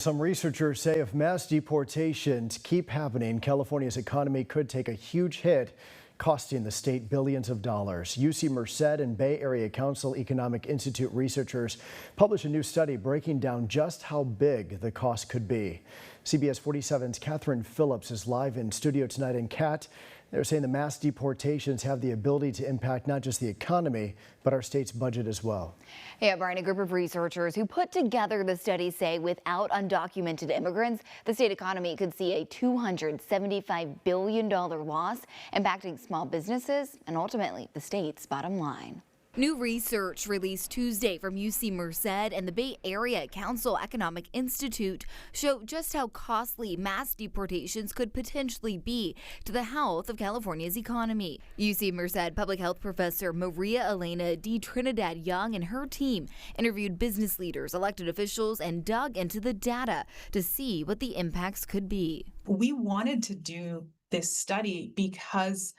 Some researchers say if mass deportations keep happening, California's economy could take a huge hit, costing the state billions of dollars. UC Merced and Bay Area Council Economic Institute researchers published a new study breaking down just how big the cost could be. CBS 47's Catherine Phillips is live in studio tonight. And Kat, they're saying the mass deportations have the ability to impact not just the economy, but our state's budget as well. Yeah, Brian, a group of researchers who put together the study say without undocumented immigrants, the state economy could see a $275 billion loss, impacting small businesses and ultimately the state's bottom line. New research released Tuesday from UC Merced and the Bay Area Council Economic Institute show just how costly mass deportations could potentially be to the health of California's economy. UC Merced public health professor Maria Elena D. Trinidad Young and her team interviewed business leaders, elected officials, and dug into the data to see what the impacts could be. We wanted to do this study because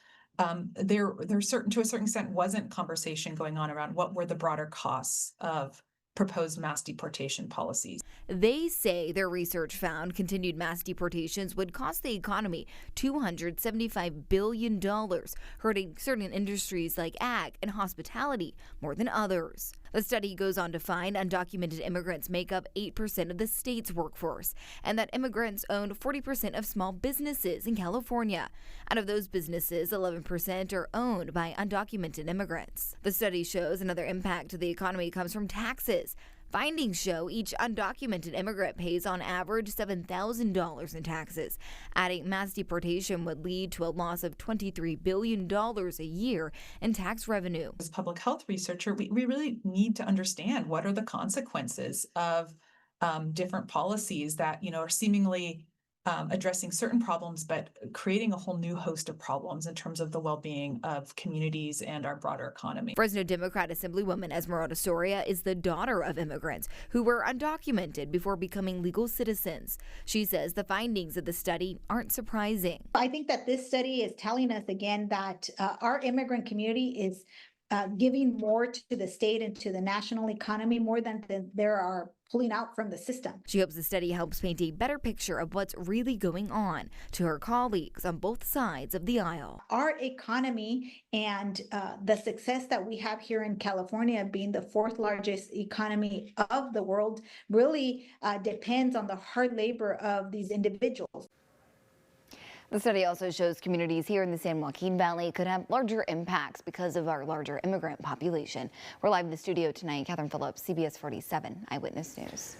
there to a certain extent wasn't conversation going on around what were the broader costs of proposed mass deportation policies. They say their research found continued mass deportations would cost the economy $275 billion, hurting certain industries like ag and hospitality more than others. The study goes on to find undocumented immigrants make up 8% of the state's workforce, and that immigrants own 40% of small businesses in California. Out of those businesses, 11% are owned by undocumented immigrants. The study shows another impact to the economy comes from taxes. Findings show each undocumented immigrant pays on average $7,000 in taxes. Adding mass deportation would lead to a loss of $23 billion a year in tax revenue. As a public health researcher, we really need to understand what are the consequences of different policies that, are seemingly addressing certain problems, but creating a whole new host of problems in terms of the well-being of communities and our broader economy. Fresno Democrat Assemblywoman Esmeralda Soria is the daughter of immigrants who were undocumented before becoming legal citizens. She says the findings of the study aren't surprising. I think that this study is telling us again that our immigrant community is giving more to the state and to the national economy more than there are pulling out from the system. She hopes the study helps paint a better picture of what's really going on to her colleagues on both sides of the aisle. Our economy and the success that we have here in California, being the fourth largest economy of the world, really depends on the hard labor of these individuals. The study also shows communities here in the San Joaquin Valley could have larger impacts because of our larger immigrant population. We're live in the studio tonight. Catherine Phillips, CBS 47 Eyewitness News.